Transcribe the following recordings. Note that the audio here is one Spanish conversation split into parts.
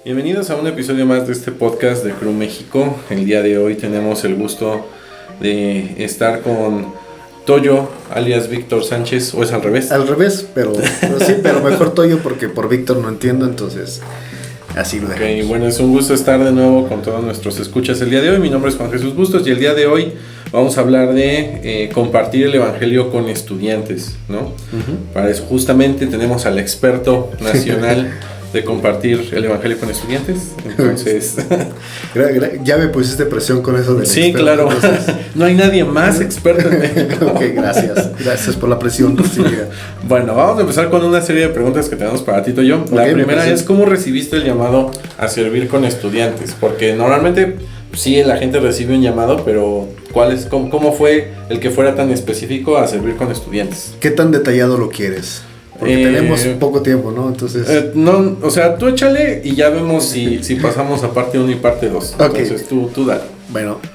Bienvenidos a un episodio más de este podcast de Crew México. El día de hoy tenemos el gusto de estar con Toyo, alias Víctor Sánchez, ¿o es al revés? Al revés, pero sí, pero mejor Toyo porque por Víctor no entiendo, entonces así lo dejamos. Ok, bueno, es un gusto estar de nuevo con todos nuestros escuchas el día de hoy. Mi nombre es Juan Jesús Bustos y el día de hoy vamos a hablar de compartir el evangelio con estudiantes, ¿no? Uh-huh. Para eso justamente tenemos al experto nacional de compartir el evangelio con estudiantes. Entonces ya me pusiste presión con eso del sí, experto, claro. Entonces... No hay nadie más experto en México. Ok, gracias por la presión recibida. Bueno, vamos a empezar con una serie de preguntas que tenemos para ti, Toyo. La primera es: ¿cómo recibiste el llamado a servir con estudiantes? Porque normalmente sí, la gente recibe un llamado, pero ¿cómo fue el que fuera tan específico a servir con estudiantes? ¿Qué tan detallado lo quieres? Porque tenemos poco tiempo, ¿no? Entonces... no, o sea, tú échale y ya vemos si pasamos a parte 1 y parte 2. Okay. Entonces tú dale.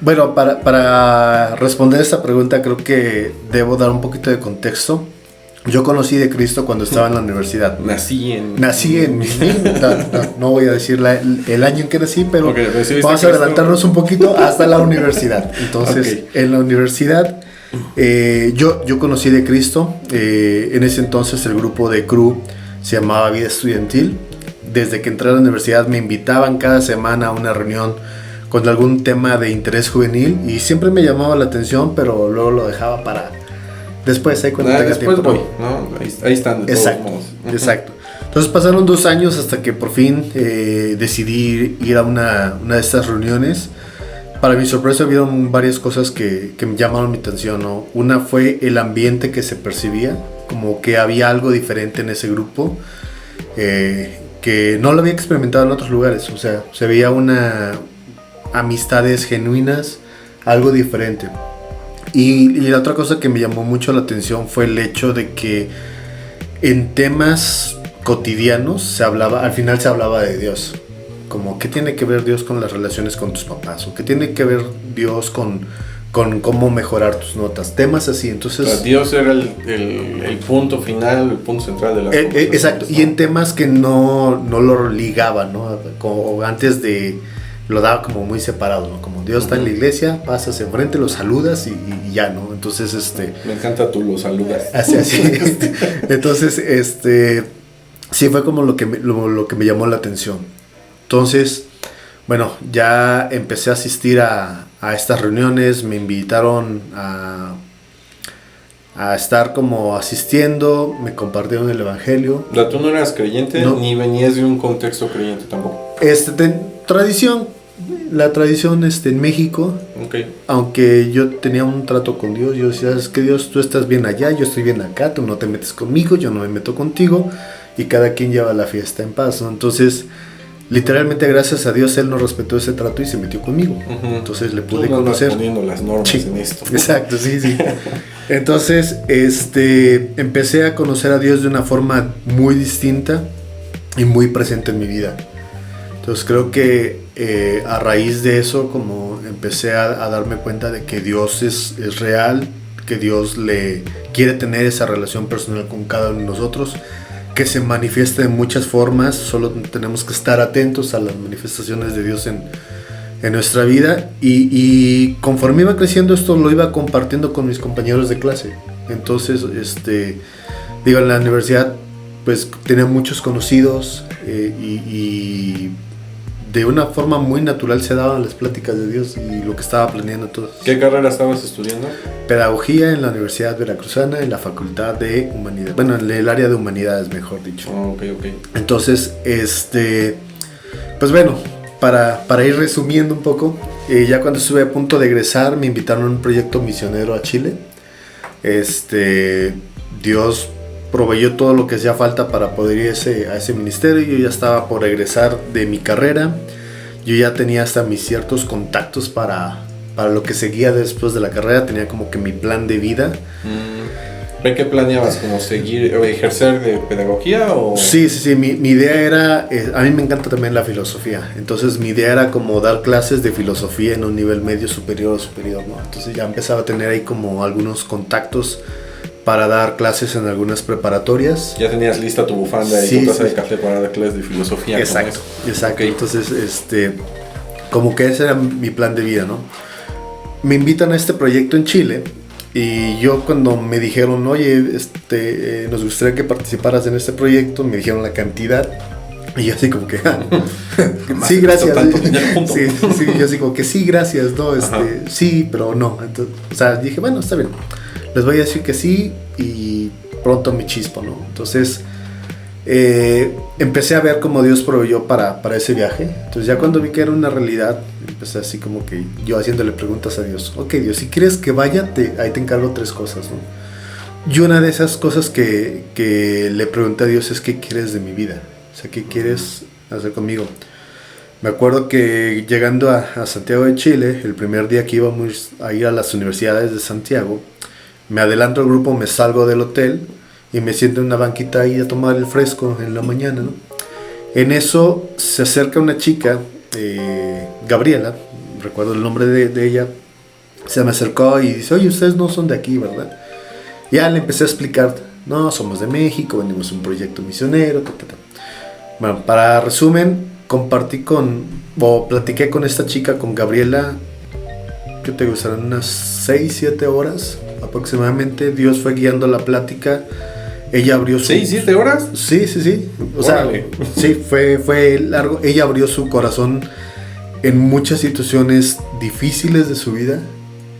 Bueno, para responder esta pregunta creo que debo dar un poquito de contexto. Yo conocí de Cristo cuando estaba en la universidad. Nací en... No voy a decir el año en que nací, pero okay, vamos a adelantarnos un poquito hasta la universidad. Entonces, en la universidad... yo conocí de Cristo. En ese entonces el grupo de Crew se llamaba Vida Estudiantil. Desde que entré a la universidad me invitaban cada semana a una reunión con algún tema de interés juvenil y siempre me llamaba la atención, pero luego lo dejaba para después, cuando tenga tiempo. Voy, ¿no? Ahí están de exacto, todos modos. Exacto. Entonces pasaron 2 años hasta que por fin decidí ir a una de estas reuniones. Para mi sorpresa vieron varias cosas que me llamaron mi atención, ¿no? Una fue el ambiente que se percibía, como que había algo diferente en ese grupo, que no lo había experimentado en otros lugares. O sea, se veía amistades genuinas, algo diferente. Y la otra cosa que me llamó mucho la atención fue el hecho de que en temas cotidianos al final se hablaba de Dios. Como, ¿qué tiene que ver Dios con las relaciones con tus papás? ¿O qué tiene que ver Dios con cómo mejorar tus notas? Temas así, entonces... O sea, Dios era el punto final, el punto central de las conversaciones. Exacto, ¿no? Y en temas que no lo ligaban, ¿no? Como antes lo daba como muy separado, ¿no? Como Dios está en la iglesia, pasas enfrente, lo saludas y ya, ¿no? Entonces, Me encanta tú lo saludas. Así. Entonces, sí fue como lo que me llamó la atención. Entonces, bueno, ya empecé a asistir a estas reuniones, me invitaron a estar como asistiendo, me compartieron el evangelio. O sea, tú no eras creyente, no. Ni venías de un contexto creyente tampoco. La tradición en México, okay. Aunque yo tenía un trato con Dios, yo decía, es que Dios, tú estás bien allá, yo estoy bien acá, tú no te metes conmigo, yo no me meto contigo, y cada quien lleva la fiesta en paz, ¿no? Entonces... literalmente gracias a Dios Él no respetó ese trato y se metió conmigo. Uh-huh. Entonces le pude conocer. Poniendo las normas en esto. Exacto, sí. Entonces, empecé a conocer a Dios de una forma muy distinta y muy presente en mi vida. Entonces creo que a raíz de eso, como empecé a darme cuenta de que Dios es real, que Dios le quiere tener esa relación personal con cada uno de nosotros, que se manifiesta en muchas formas, solo tenemos que estar atentos a las manifestaciones de Dios en nuestra vida y conforme iba creciendo esto lo iba compartiendo con mis compañeros de clase. Entonces, en la universidad pues tenía muchos conocidos y de una forma muy natural se daban las pláticas de Dios y lo que estaba planeando todo. ¿Qué carrera estabas estudiando? Pedagogía en la Universidad Veracruzana, en la Facultad de Humanidades. Bueno, en el área de Humanidades, mejor dicho. Oh, ok. Entonces, pues bueno, para ir resumiendo un poco, ya cuando estuve a punto de egresar, me invitaron a un proyecto misionero a Chile. Dios proveyó todo lo que hacía falta para poder ir a ese ministerio. Yo ya estaba por egresar de mi carrera, yo ya tenía hasta mis ciertos contactos para lo que seguía después de la carrera, tenía como que mi plan de vida. ¿Ve qué planeabas? ¿Como seguir o ejercer de pedagogía? O... Sí, mi idea era, a mí me encanta también la filosofía, entonces mi idea era como dar clases de filosofía en un nivel medio superior o superior, ¿no? Entonces ya empezaba a tener ahí como algunos contactos para dar clases en algunas preparatorias. Ya tenías lista tu bufanda y tu taza de café para dar clases de filosofía. Exacto, exacto. Okay. Entonces, como que ese era mi plan de vida, ¿no? Me invitan a este proyecto en Chile y yo cuando me dijeron, oye, nos gustaría que participaras en este proyecto, me dijeron la cantidad y yo así como que, sí, gracias. Sí, yo así como que sí, gracias, ¿no? Sí, pero no. Entonces, o sea, dije, bueno, está bien. Les voy a decir que sí y pronto mi chispa, ¿no? Entonces, empecé a ver cómo Dios proveyó para ese viaje. Entonces ya cuando vi que era una realidad, empecé así como que yo haciéndole preguntas a Dios. Ok, Dios, si quieres que vaya, ahí te encargo 3 cosas, ¿no? Y una de esas cosas que le pregunté a Dios es, ¿qué quieres de mi vida? O sea, ¿qué quieres hacer conmigo? Me acuerdo que llegando a Santiago de Chile, el primer día que íbamos a ir a las universidades de Santiago, me adelanto al grupo, me salgo del hotel y me siento en una banquita ahí a tomar el fresco en la mañana, ¿no? En eso se acerca una chica, Gabriela, recuerdo el nombre de ella, se me acercó y dice, oye, ustedes no son de aquí, ¿verdad? Ya le empecé a explicar, no, somos de México, venimos a un proyecto misionero, Bueno, para resumen, platiqué con esta chica, con Gabriela, ¿qué te gustarán? Unas 6-7 horas aproximadamente. Dios fue guiando la plática. Ella abrió su... ¿6-7 horas? Sí. O sea, sí, fue largo. Ella abrió su corazón en muchas situaciones difíciles de su vida.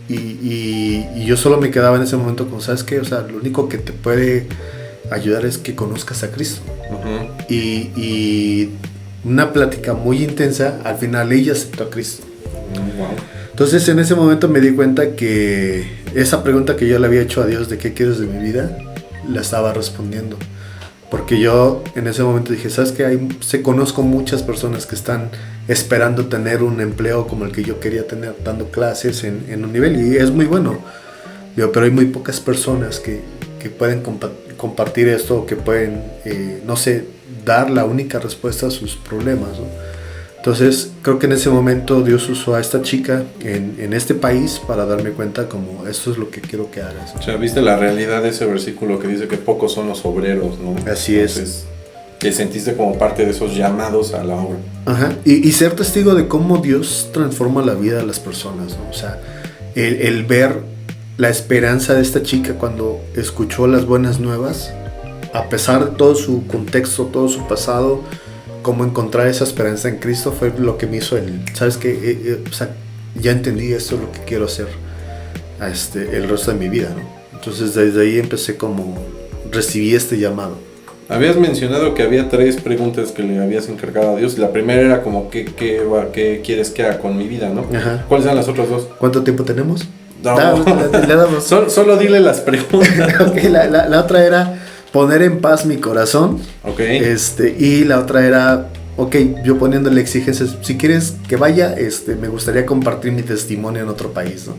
Y yo solo me quedaba en ese momento como, ¿sabes qué? O sea, lo único que te puede ayudar es que conozcas a Cristo. Uh-huh. Y una plática muy intensa. Al final ella aceptó a Cristo. Wow. Entonces en ese momento me di cuenta que esa pregunta que yo le había hecho a Dios de qué quieres de mi vida, la estaba respondiendo. Porque yo en ese momento dije, ¿sabes qué? Conozco muchas personas que están esperando tener un empleo como el que yo quería tener, dando clases en un nivel, y es muy bueno. Pero hay muy pocas personas que pueden compartir esto, que pueden, no sé, dar la única respuesta a sus problemas, ¿no? Entonces creo que en ese momento Dios usó a esta chica en este país para darme cuenta como esto es lo que quiero que hagas. O sea, viste la realidad de ese versículo que dice que pocos son los obreros, ¿no? Así Entonces, es. Te sentiste como parte de esos llamados a la obra. Ajá. Y ser testigo de cómo Dios transforma la vida de las personas, ¿no? O sea, el ver la esperanza de esta chica cuando escuchó las buenas nuevas, a pesar de todo su contexto, todo su pasado, cómo encontrar esa esperanza en Cristo fue lo que me hizo ¿sabes qué? O sea, ya entendí, esto es lo que quiero hacer el resto de mi vida, ¿no? Entonces desde ahí empecé recibí este llamado. Habías mencionado que había 3 preguntas que le habías encargado a Dios. La primera era como, ¿qué quieres que haga con mi vida, no? Ajá. ¿Cuáles eran las otras 2? ¿Cuánto tiempo tenemos? No. Le damos. Solo dile las preguntas. Okay, la otra era poner en paz mi corazón. Okay. Y la otra era, yo poniéndole exigencias, si quieres que vaya, me gustaría compartir mi testimonio en otro país, ¿no?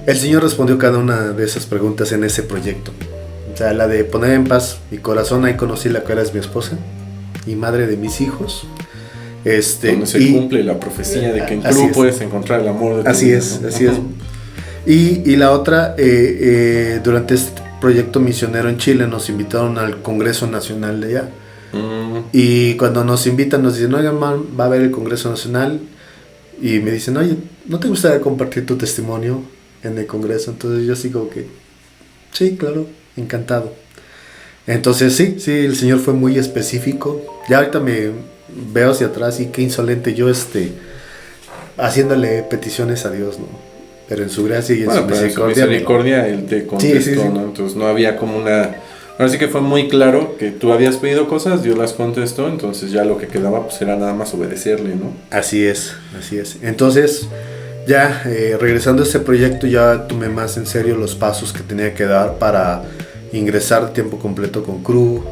El Señor respondió cada una de esas preguntas en ese proyecto. O sea, la de poner en paz mi corazón, ahí conocí la que era mi esposa y madre de mis hijos. Donde se cumple la profecía de que en Cruz puedes encontrar el amor de tu vida. Así es. Y la otra, durante este proyecto misionero en Chile nos invitaron al Congreso Nacional de allá. Y cuando nos invitan nos dicen, oigan, man, va a haber el Congreso Nacional, y me dicen, oye, ¿no te gustaría compartir tu testimonio en el Congreso? Entonces yo sigo que sí, claro, encantado. Entonces sí, el Señor fue muy específico. Ya ahorita me veo hacia atrás y qué insolente yo haciéndole peticiones a Dios, ¿no? Pero en su gracia y en su misericordia Él te contestó, sí. ¿No? Entonces no había como una... Ahora sí que fue muy claro que tú habías pedido cosas, Dios las contestó, entonces ya lo que quedaba pues era nada más obedecerle, ¿no? Así es. Entonces ya regresando a ese proyecto ya tomé más en serio los pasos que tenía que dar para ingresar de tiempo completo con CRU,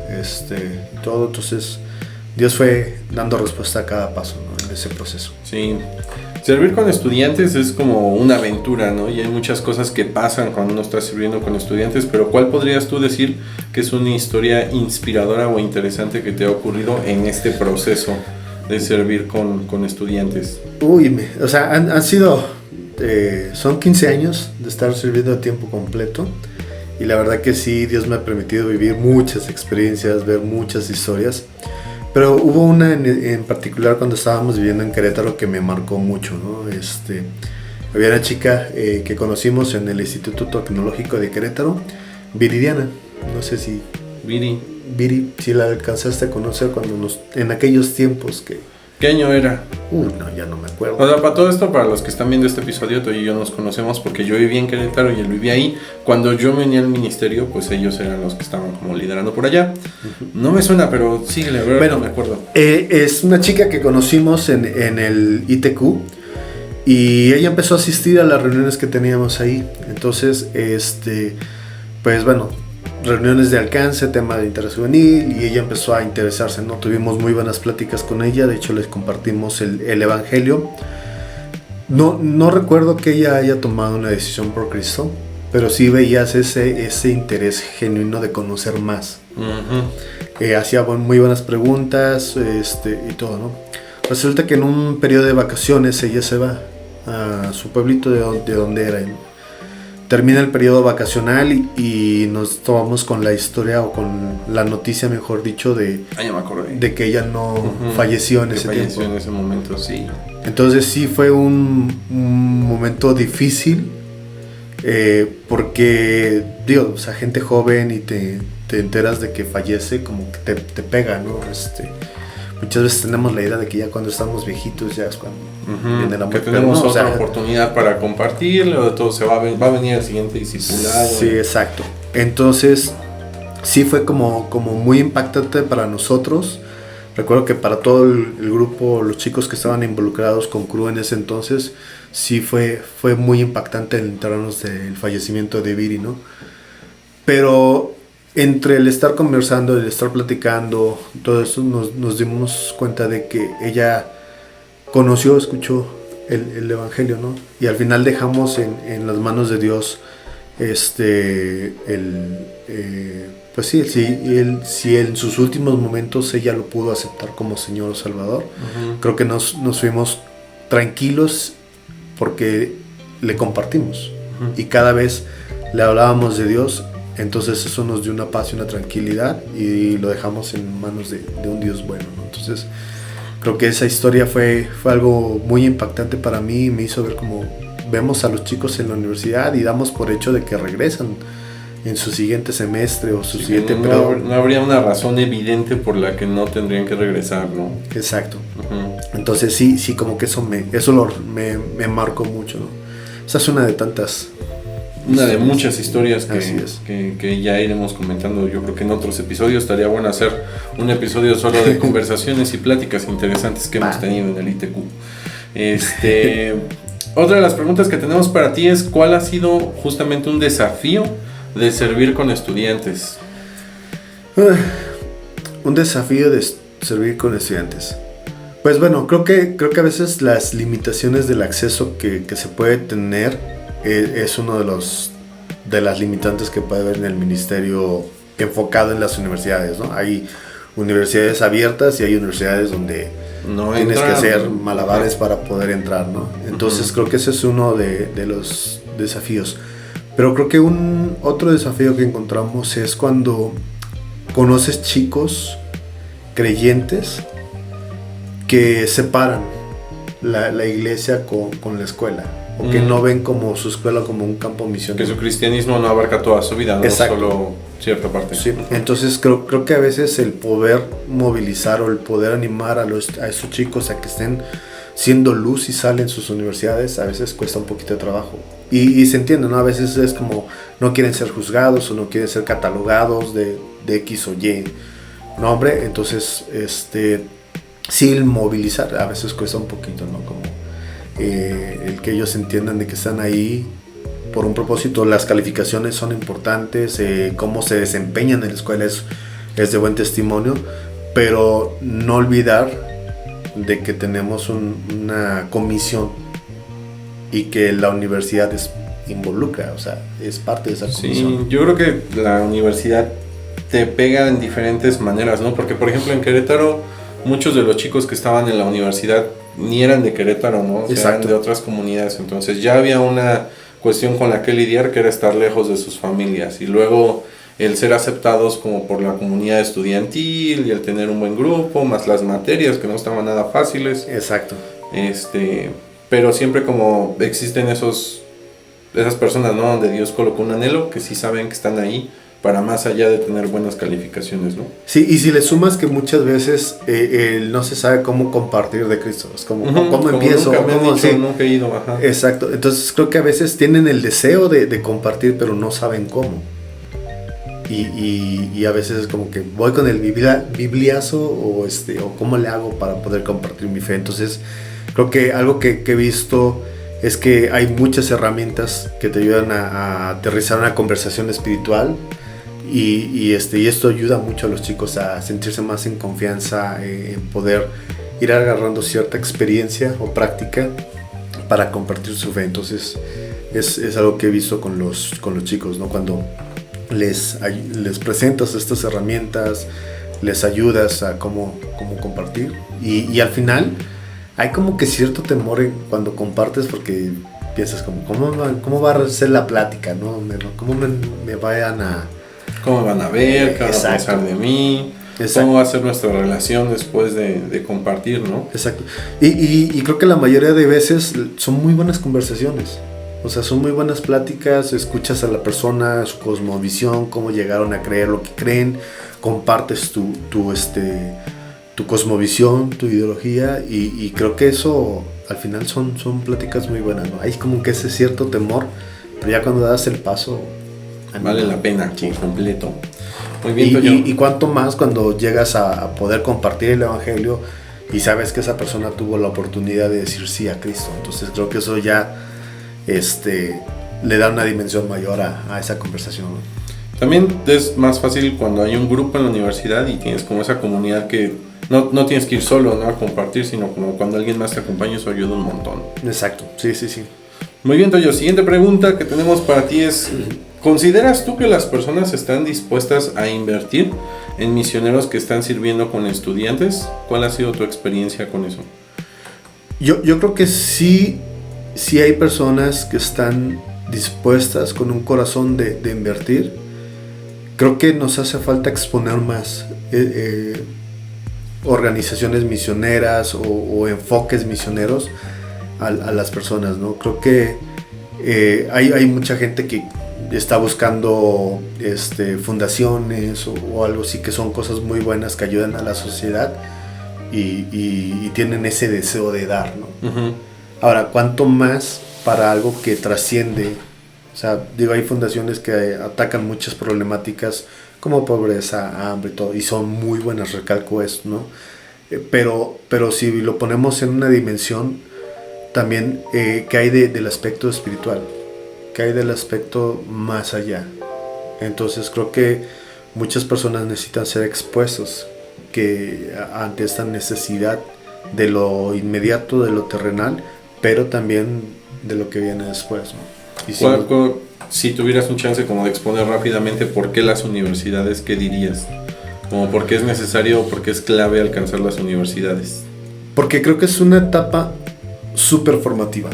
todo. Entonces Dios fue dando respuesta a cada paso, ¿no? En ese proceso. Sí. Servir con estudiantes es como una aventura, ¿no? Y hay muchas cosas que pasan cuando uno está sirviendo con estudiantes, pero ¿cuál podrías tú decir que es una historia inspiradora o interesante que te ha ocurrido en este proceso de servir con estudiantes? O sea, han sido, son 15 años de estar sirviendo a tiempo completo, Y la verdad que sí, Dios me ha permitido vivir muchas experiencias, ver muchas historias. Pero hubo una en particular cuando estábamos viviendo en Querétaro que me marcó mucho, ¿no? Había una chica que conocimos en el Instituto Tecnológico de Querétaro, Viridiana. No sé si... Viri, si la alcanzaste a conocer en aquellos tiempos que... ¿Qué año era? No, ya no me acuerdo. O sea, para todo esto, para los que están viendo este episodio, tú y yo nos conocemos porque yo vivía en Querétaro y él vivía ahí. Cuando yo venía al ministerio, pues ellos eran los que estaban como liderando por allá. No me suena, pero síguele, a ver, bueno, no me acuerdo. Es una chica que conocimos en el ITQ y ella empezó a asistir a las reuniones que teníamos ahí. Entonces, pues bueno, reuniones de alcance, tema de interés juvenil, y ella empezó a interesarse, ¿no? Tuvimos muy buenas pláticas con ella, de hecho les compartimos el evangelio. No recuerdo que ella haya tomado una decisión por Cristo, pero sí veías ese interés genuino de conocer más. Hacía muy buenas preguntas, y todo, ¿no? Resulta que en un periodo de vacaciones ella se va a su pueblito de donde era. Termina el periodo vacacional y nos tomamos con la historia o con la noticia, mejor dicho, de que ella no falleció en ese tiempo. Falleció en ese momento, sí. Entonces sí fue un momento difícil, porque, digo, o sea, gente joven y te enteras de que fallece, como que te pega, ¿no? Muchas veces tenemos la idea de que ya cuando estamos viejitos ya es cuando viene la muerte. Que tenemos otra oportunidad para compartirlo, todo va a venir el siguiente discipulado. Sí, exacto. Entonces, sí fue como muy impactante para nosotros. Recuerdo que para todo el grupo, los chicos que estaban involucrados con CRU en ese entonces, sí fue muy impactante el enterarnos del fallecimiento de Viri, ¿no? Pero entre el estar conversando, el estar platicando, todo eso nos dimos cuenta de que ella escuchó el evangelio, ¿no? Y al final dejamos en las manos de Dios, pues sí, si en sus últimos momentos ella lo pudo aceptar como Señor o Salvador, creo que nos fuimos tranquilos porque le compartimos y cada vez le hablábamos de Dios. Entonces eso nos dio una paz y una tranquilidad y lo dejamos en manos de un Dios bueno, ¿no? Entonces creo que esa historia fue algo muy impactante para mí y me hizo ver cómo vemos a los chicos en la universidad y damos por hecho de que regresan en su siguiente semestre o su siguiente periodo. No habría una razón evidente por la que no tendrían que regresar, ¿no? Exacto. Entonces sí, como que eso me marcó mucho, ¿no? Esa es una de tantas... Una de muchas historias que ya iremos comentando. Yo creo que en otros episodios estaría bueno hacer un episodio solo de conversaciones y pláticas interesantes que hemos tenido en el ITQ. Otra de las preguntas que tenemos para ti es: ¿cuál ha sido justamente un desafío de servir con estudiantes? Un desafío de servir con estudiantes. Pues bueno, creo que a veces las limitaciones del acceso que se puede tener es uno de las limitantes que puede haber en el ministerio enfocado en las universidades, ¿no? Hay universidades abiertas y hay universidades donde tienes que hacer malabares para poder entrar, ¿no? Entonces creo que ese es uno de los desafíos. Pero creo que otro desafío que encontramos es cuando conoces chicos creyentes que separan la iglesia con la escuela. O que no ven como su escuela como un campo misionero. Que su cristianismo no abarca toda su vida, no Exacto. Solo cierta parte. Sí. Entonces creo que a veces el poder movilizar o el poder animar a esos chicos a que estén siendo luz y sal en sus universidades, a veces cuesta un poquito de trabajo. Y se entiende, ¿no? A veces es como no quieren ser juzgados o no quieren ser catalogados de X o Y nombre. Entonces, sí, el movilizar a veces cuesta un poquito, ¿no? Como el que ellos entiendan de que están ahí por un propósito. Las calificaciones son importantes, cómo se desempeñan en la escuela es de buen testimonio, pero no olvidar de que tenemos una comisión y que la universidad involucra, o sea, es parte de esa comisión. Sí, yo creo que la universidad te pega en diferentes maneras, ¿no? Porque, por ejemplo, en Querétaro, muchos de los chicos que estaban en la universidad ni eran de Querétaro, ¿no? O sea, eran de otras comunidades. Entonces ya había una cuestión con la que lidiar, que era estar lejos de sus familias. Y luego el ser aceptados como por la comunidad estudiantil y el tener un buen grupo, más las materias que no estaban nada fáciles. Exacto. Pero siempre como existen esas personas, ¿no? Donde Dios colocó un anhelo, que sí saben que están ahí para más allá de tener buenas calificaciones, ¿no? Sí, y si le sumas que muchas veces no se sabe cómo compartir de Cristo, es como, ¿cómo empiezo? Nunca he ido, ajá. Exacto, entonces creo que a veces tienen el deseo de compartir, pero no saben cómo. Y a veces es como que voy con el bibliazo o cómo le hago para poder compartir mi fe. Entonces creo que algo que he visto es que hay muchas herramientas que te ayudan a aterrizar una conversación espiritual y esto ayuda mucho a los chicos a sentirse más en confianza, en poder ir agarrando cierta experiencia o práctica para compartir su fe. Entonces es algo que he visto con los chicos, ¿no? Cuando les presentas estas herramientas, les ayudas a cómo compartir y al final hay como que cierto temor cuando compartes, porque piensas como ¿cómo va a ser la plática? ¿No? ¿Cómo me vayan a... ¿Cómo van a ver? ¿Qué van a pensar de mí? Exacto. ¿Cómo va a ser nuestra relación después de compartir, ¿no? Exacto. Y creo que la mayoría de veces son muy buenas conversaciones. O sea, son muy buenas pláticas, escuchas a la persona, su cosmovisión, cómo llegaron a creer lo que creen, compartes tu cosmovisión, tu ideología y creo que eso al final son pláticas muy buenas, ¿no? Hay como que ese cierto temor, pero ya cuando das el paso... Vale la pena, sí, completo. Muy bien, y cuánto más cuando llegas a poder compartir el evangelio y sabes que esa persona tuvo la oportunidad de decir sí a Cristo. Entonces creo que eso ya le da una dimensión mayor a esa conversación, ¿no? También es más fácil cuando hay un grupo en la universidad y tienes como esa comunidad que no tienes que ir solo, ¿no? A compartir, sino como cuando alguien más te acompaña, eso ayuda un montón. Exacto, sí. Muy bien, Toyo, siguiente pregunta que tenemos para ti es: ¿consideras tú que las personas están dispuestas a invertir en misioneros que están sirviendo con estudiantes? ¿Cuál ha sido tu experiencia con eso? Yo creo que sí hay personas que están dispuestas con un corazón de invertir. Creo que nos hace falta exponer más organizaciones misioneras o enfoques misioneros a las personas, ¿no? Creo que hay mucha gente que está buscando fundaciones o algo así, que son cosas muy buenas que ayudan a la sociedad y tienen ese deseo de dar, ¿no? Uh-huh. Ahora, ¿cuánto más para algo que trasciende? O sea, hay fundaciones que atacan muchas problemáticas como pobreza, hambre y todo, y son muy buenas, recalco esto, ¿no? Pero si lo ponemos en una dimensión también que hay del aspecto espiritual, que hay del aspecto más allá. Entonces creo que muchas personas necesitan ser expuestos ante esta necesidad de lo inmediato, de lo terrenal, pero también de lo que viene después, ¿no? Y si tuvieras un chance como de exponer rápidamente por qué las universidades, ¿qué dirías? Como por qué es necesario, por qué es clave alcanzar las universidades. Porque creo que es una etapa súper formativa.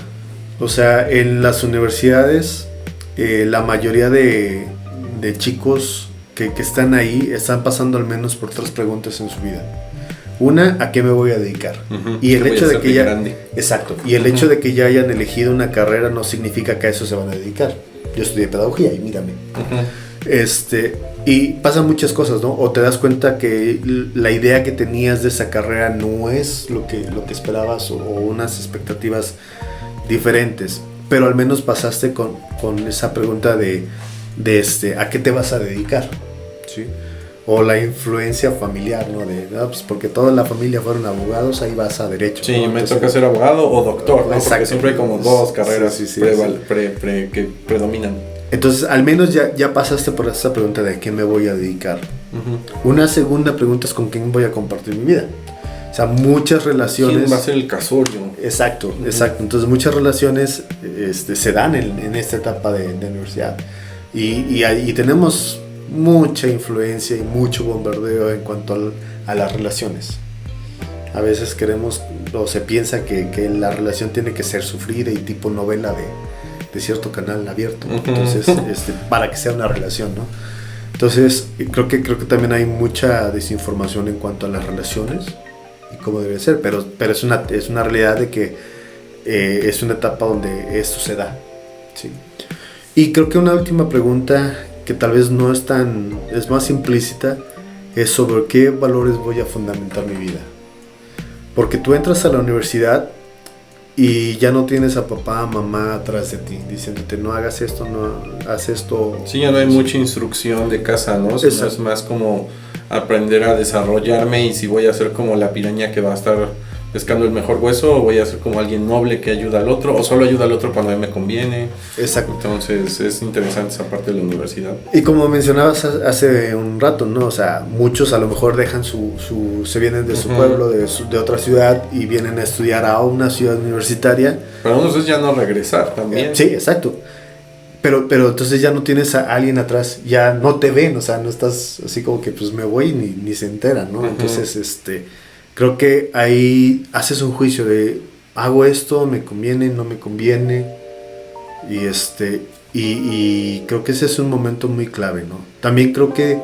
O sea, en las universidades la mayoría de chicos que están ahí están pasando al menos por 3 preguntas en su vida. Una, ¿a qué me voy a dedicar? Uh-huh. Y el hecho de que exacto, y el hecho de que ya hayan elegido una carrera no significa que a eso se van a dedicar. Yo estudié pedagogía y mírame. Uh-huh. Y pasan muchas cosas, ¿no? O te das cuenta que la idea que tenías de esa carrera no es lo que esperabas, o unas expectativas diferentes, pero al menos pasaste con esa pregunta de ¿a qué te vas a dedicar? ¿Sí? O la influencia familiar, ¿no? Pues porque toda la familia fueron abogados, ahí vas a derecho. Sí, ¿no? Me toca ser abogado o doctor, ¿no? Exacto. Porque siempre hay como 2 carreras que predominan. Entonces, al menos ya pasaste por esa pregunta de ¿a qué me voy a dedicar? Uh-huh. Una segunda pregunta es ¿con quién voy a compartir mi vida? O sea, muchas relaciones... ¿Quién va a ser el casorio? Exacto, uh-huh. Exacto. Entonces, muchas relaciones se dan en esta etapa de universidad. Y tenemos mucha influencia y mucho bombardeo en cuanto a las relaciones. A veces queremos o se piensa que la relación tiene que ser sufrida y tipo novela cierto canal abierto, ¿no? Entonces, para que sea una relación, ¿no? Entonces, creo que también hay mucha desinformación en cuanto a las relaciones y cómo debe ser, pero es una realidad de que es una etapa donde esto se da, ¿sí? Y creo que una última pregunta que tal vez no es más implícita, es sobre qué valores voy a fundamentar mi vida. Porque tú entras a la universidad y ya no tienes a papá, mamá atrás de ti, diciéndote no hagas esto, no haz esto. Sí, ya no hay mucha instrucción de casa, ¿no? Sino es más como aprender a desarrollarme, y si voy a ser como la piraña que va a estar pescando el mejor hueso, o voy a ser como alguien noble que ayuda al otro, o solo ayuda al otro cuando a mí me conviene. Exacto. Entonces es interesante esa parte de la universidad. Y como mencionabas hace un rato, ¿no? O sea, muchos a lo mejor dejan se vienen de su pueblo, de otra ciudad, y vienen a estudiar a una ciudad universitaria. Pero uno es ya no regresar también. Sí, exacto. Pero entonces ya no tienes a alguien atrás, ya no te ven, o sea, no estás así como que pues me voy y ni se enteran, ¿no? Entonces, creo que ahí haces un juicio de hago esto, me conviene, no me conviene, y creo que ese es un momento muy clave, ¿no? También creo que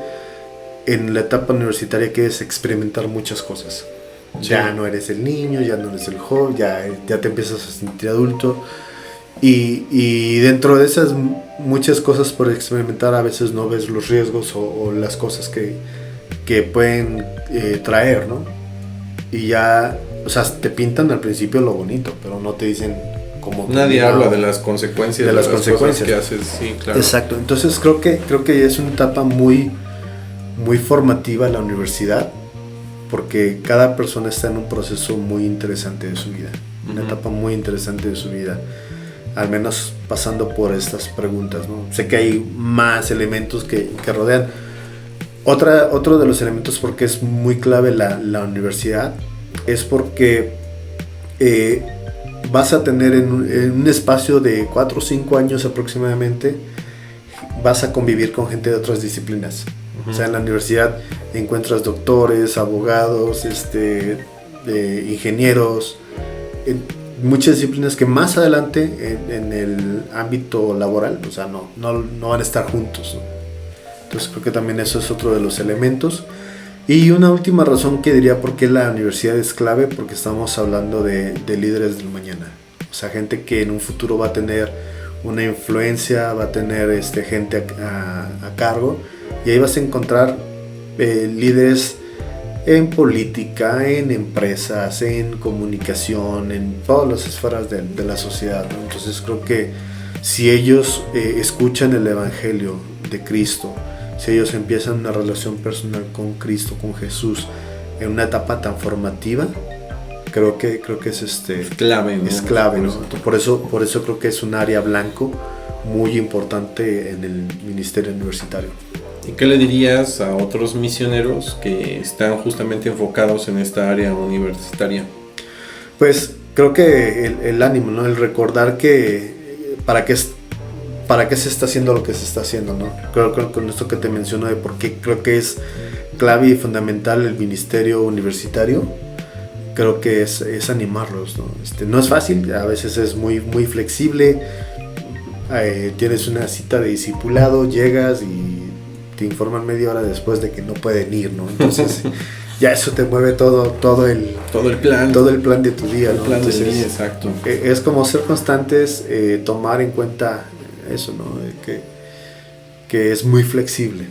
en la etapa universitaria quieres experimentar muchas cosas. Sí. Ya no eres el niño, ya no eres el joven, ya te empiezas a sentir adulto, y dentro de esas muchas cosas por experimentar, a veces no ves los riesgos o las cosas que pueden traer, ¿no? Y ya, o sea, te pintan al principio lo bonito, pero no te dicen cómo. Nadie habla de las consecuencias de las consecuencias que haces, sí, claro. Exacto. Entonces creo que es una etapa muy, muy formativa la universidad, porque cada persona está en un proceso muy interesante de su vida, una etapa muy interesante de su vida, al menos pasando por estas preguntas, ¿no? Sé que hay más elementos que rodean. Otro de los elementos porque es muy clave la universidad es porque vas a tener en un espacio de 4 o 5 años aproximadamente, vas a convivir con gente de otras disciplinas. O sea, en la universidad encuentras doctores, abogados, ingenieros, muchas disciplinas que más adelante en el ámbito laboral, o sea, no van a estar juntos, ¿no? Entonces creo que también eso es otro de los elementos. Y una última razón que diría por qué la universidad es clave, porque estamos hablando de líderes del mañana. O sea, gente que en un futuro va a tener una influencia, va a tener gente a cargo. Y ahí vas a encontrar líderes en política, en empresas, en comunicación, en todas las esferas de la sociedad, ¿no? Entonces creo que si ellos escuchan el Evangelio de Cristo, si ellos empiezan una relación personal con Cristo, con Jesús, en una etapa tan formativa, creo que es clave, ¿no? Es clave, ¿no? Por eso creo que es un área blanco muy importante en el ministerio universitario. ¿Y qué le dirías a otros misioneros que están justamente enfocados en esta área universitaria? Pues creo que el ánimo, ¿no? El recordar que para qué se está haciendo lo que se está haciendo, ¿no? Creo que con esto que te menciono de por qué creo que es clave y fundamental el ministerio universitario, creo que es animarlos, ¿no? No es fácil, a veces es muy, muy flexible. Tienes una cita de discipulado, llegas y te informan media hora después de que no pueden ir, ¿no? Entonces ya eso te mueve todo el plan de tu día, ¿no? Plan de día, exacto. Es como ser constantes, tomar en cuenta eso, ¿no? Que es muy flexible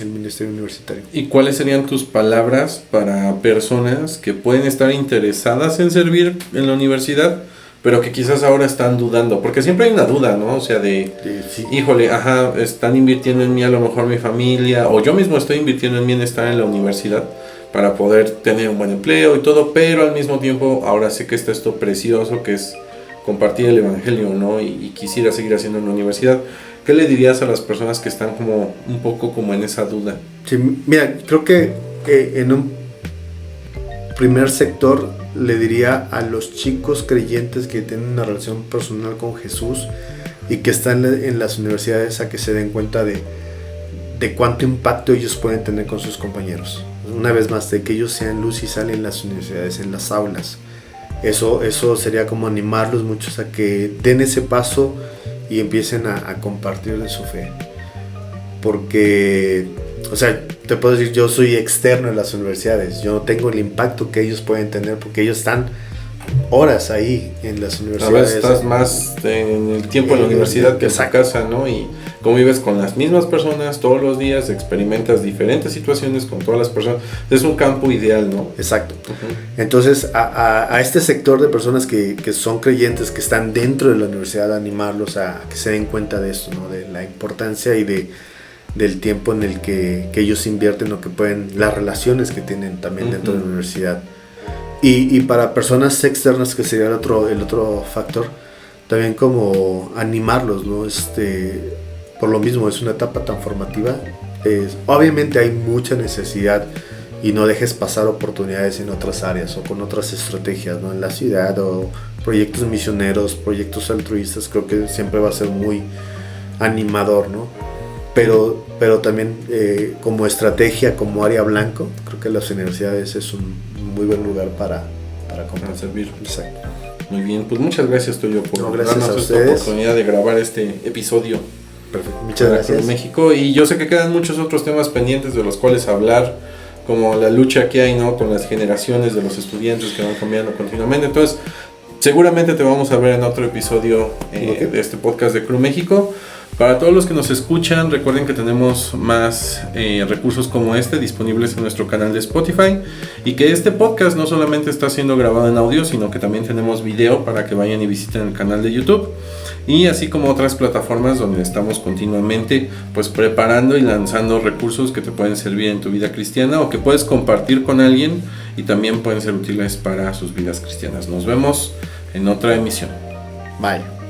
el ministerio universitario. ¿Y cuáles serían tus palabras para personas que pueden estar interesadas en servir en la universidad, pero que quizás ahora están dudando? Porque siempre hay una duda, ¿no? O sea, sí. Híjole, están invirtiendo en mí a lo mejor mi familia, o yo mismo estoy invirtiendo en mí en estar en la universidad para poder tener un buen empleo y todo, pero al mismo tiempo ahora sé que está esto precioso que es compartir el evangelio, ¿no? Y quisiera seguir haciendo en la universidad. ¿Qué le dirías a las personas que están como un poco como en esa duda? Sí, mira, creo que en un primer sector le diría a los chicos creyentes que tienen una relación personal con Jesús y que están en las universidades, a que se den cuenta de cuánto impacto ellos pueden tener con sus compañeros. Una vez más, de que ellos sean luz y sal en las universidades, en las aulas. Eso sería como animarlos muchos a que den ese paso y empiecen a compartir de su fe. Porque, o sea, te puedo decir, yo soy externo en las universidades, yo no tengo el impacto que ellos pueden tener porque ellos están horas ahí en las universidades. A veces estás más en el tiempo en la universidad que en tu casa, ¿no? Y convives con las mismas personas todos los días, experimentas diferentes situaciones con todas las personas. Es un campo ideal, ¿no? Exacto. Entonces, a este sector de personas que son creyentes, que están dentro de la universidad, animarlos a que se den cuenta de esto, ¿no? De la importancia y del tiempo en el que ellos invierten, o que pueden, las relaciones que tienen también dentro de la universidad. Y para personas externas, que sería el otro factor, también como animarlos, ¿no? Por lo mismo, es una etapa tan formativa. Obviamente hay mucha necesidad, y no dejes pasar oportunidades en otras áreas o con otras estrategias, ¿no? En la ciudad, o proyectos misioneros, proyectos altruistas. Creo que siempre va a ser muy animador, ¿no? Pero también como estrategia, como área blanco, creo que las universidades es un muy buen lugar para servir. Exacto. Muy bien, pues muchas gracias, Toyo, por darnos esta oportunidad de grabar este episodio. Perfecto, muchas gracias. En México, y yo sé que quedan muchos otros temas pendientes de los cuales hablar, como la lucha que hay, ¿no? Con las generaciones de los estudiantes que van cambiando continuamente. Entonces, seguramente te vamos a ver en otro episodio de este podcast de Cru México. Para todos los que nos escuchan, recuerden que tenemos más recursos como este disponibles en nuestro canal de Spotify, y que este podcast no solamente está siendo grabado en audio, sino que también tenemos video para que vayan y visiten el canal de YouTube, y así como otras plataformas donde estamos continuamente pues preparando y lanzando recursos que te pueden servir en tu vida cristiana, o que puedes compartir con alguien y también pueden ser útiles para sus vidas cristianas. Nos vemos en otra emisión. Bye.